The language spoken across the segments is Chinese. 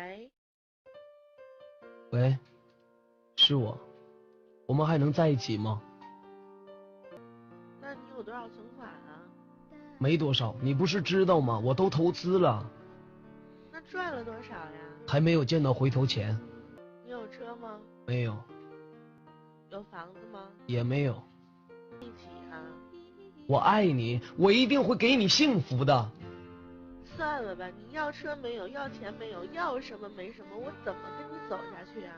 喂，喂，是我，我们还能在一起吗？那你有多少存款啊？没多少，你不是知道吗？我都投资了，那赚了多少呀？还没有见到回头钱。你有车吗？没有，有房子吗？也没有。一起啊？我爱你，我一定会给你幸福的。算了吧，你要车没有，要钱没有，要什么没什么，我怎么跟你走下去啊？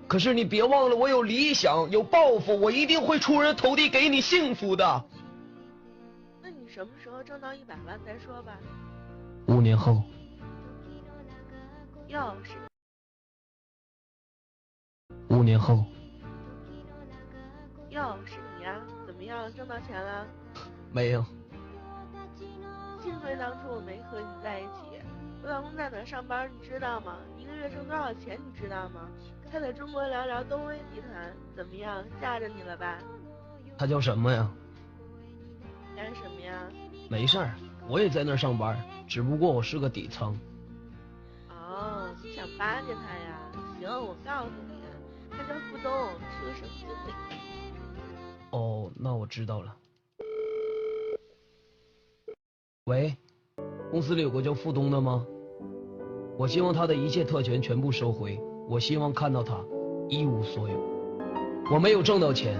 可是你别忘了，我有理想，有抱负，我一定会出人头地给你幸福的。那你什么时候挣到100万再说吧。5年后。哟，是5年后。哟，是你呀？怎么样，挣到钱了？没有。幸亏当初我没和你在一起。我老公在哪上班你知道吗？1个月挣多少钱你知道吗？他在中国聊聊东威集团，怎么样，嫁着你了吧？他叫什么呀？干什么呀？没事儿，我也在那儿上班，只不过我是个底层。哦，你想巴结他呀？行，我告诉你，他叫付东，是个省经理。哦，那我知道了。喂，公司里有个叫付东的吗？我希望他的一切特权全部收回，我希望看到他一无所有。我没有挣到钱，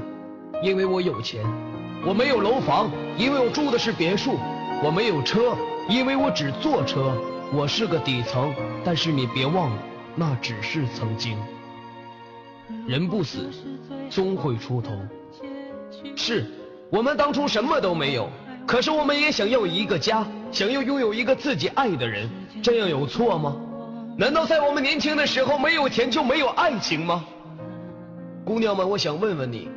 因为我有钱；我没有楼房，因为我住的是别墅；我没有车，因为我只坐车。我是个底层，但是你别忘了，那只是曾经。人不死，终会出头。是，我们当初什么都没有，可是我们也想要一个家，想要拥有一个自己爱的人，这样有错吗？难道在我们年轻的时候没有钱就没有爱情吗？姑娘们，我想问问你，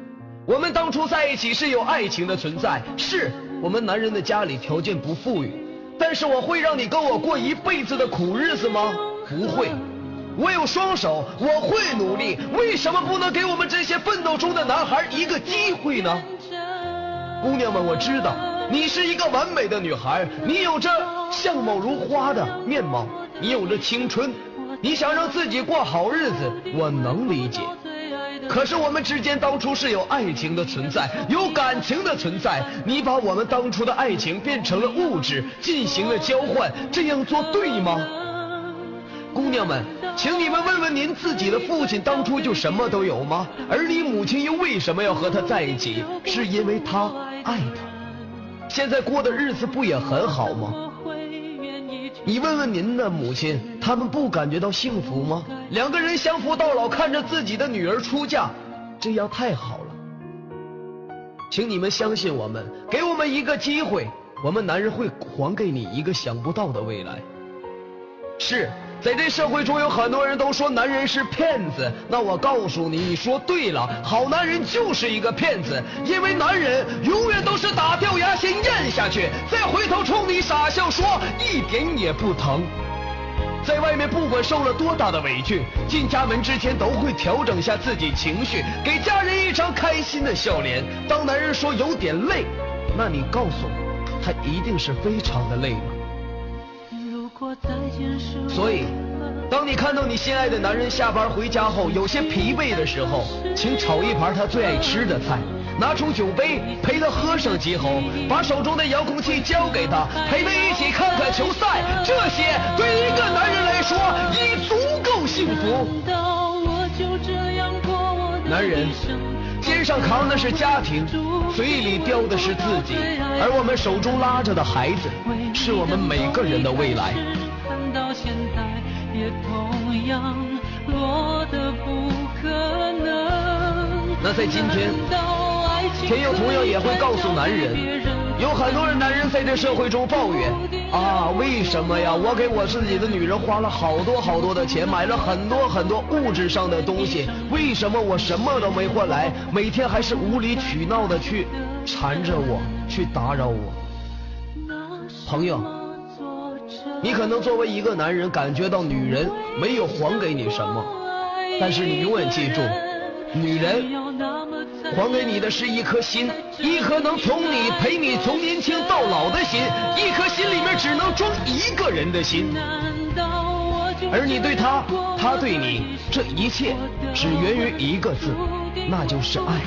我们当初在一起是有爱情的存在，是我们男人的家里条件不富裕，但是我会让你跟我过一辈子的苦日子吗？不会。我有双手，我会努力，为什么不能给我们这些奋斗中的男孩一个机会呢？姑娘们，我知道你是一个完美的女孩，你有着相貌如花的面貌，你有着青春，你想让自己过好日子，我能理解。可是我们之间当初是有爱情的存在，有感情的存在，你把我们当初的爱情变成了物质，进行了交换，这样做对吗？姑娘们，请你们问问您自己的父亲当初就什么都有吗？而你母亲又为什么要和他在一起？是因为他爱他。现在过的日子不也很好吗？你问问您的母亲，他们不感觉到幸福吗？2个人相扶到老，看着自己的女儿出嫁，这样太好了。请你们相信我们，给我们一个机会，我们男人会还给你一个想不到的未来。是，在这社会中有很多人都说男人是骗子，那我告诉你，你说对了，好男人就是一个骗子，因为男人永远都是打掉牙先咽下去，再回头冲你傻笑说一点也不疼。在外面不管受了多大的委屈，进家门之前都会调整下自己情绪，给家人一张开心的笑脸。当男人说有点累，那你告诉我，他一定是非常的累了。所以当你看到你心爱的男人下班回家后有些疲惫的时候，请炒一盘他最爱吃的菜，拿出酒杯陪他喝上几口，把手中的遥控器交给他，陪他一起看看球赛，这些对一个男人来说已足够幸福。男人肩上扛的是家庭，嘴里叼的是自己，而我们手中拉着的孩子是我们每个人的未来。那在今天，天佑同样也会告诉男人，有很多人男人在这社会中抱怨啊，为什么呀？我给我自己的女人花了好多好多的钱，买了很多很多物质上的东西，为什么我什么都没换来，每天还是无理取闹的去缠着我，去打扰我？朋友，你可能作为一个男人感觉到女人没有还给你什么，但是你永远记住，女人还给你的是一颗心，一颗能陪你从年轻到老的心，一颗心里面只能装一个人的心。而你对他，他对你，这一切只源于一个字，那就是爱。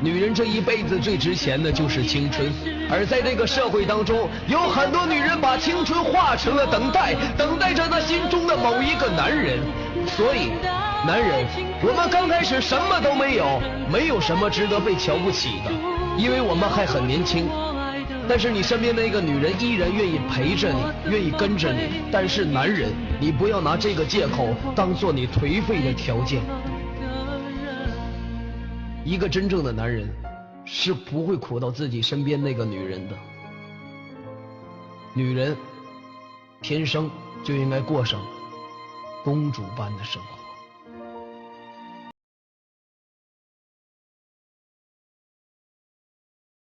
女人这一辈子最值钱的就是青春，而在这个社会当中，有很多女人把青春化成了等待着她心中的某一个男人。所以男人，我们刚开始什么都没有，没有什么值得被瞧不起的，因为我们还很年轻。但是你身边那个女人依然愿意陪着你，愿意跟着你。但是男人，你不要拿这个借口当做你颓废的条件。一个真正的男人是不会苦到自己身边那个女人的。女人天生就应该过上公主般的生活。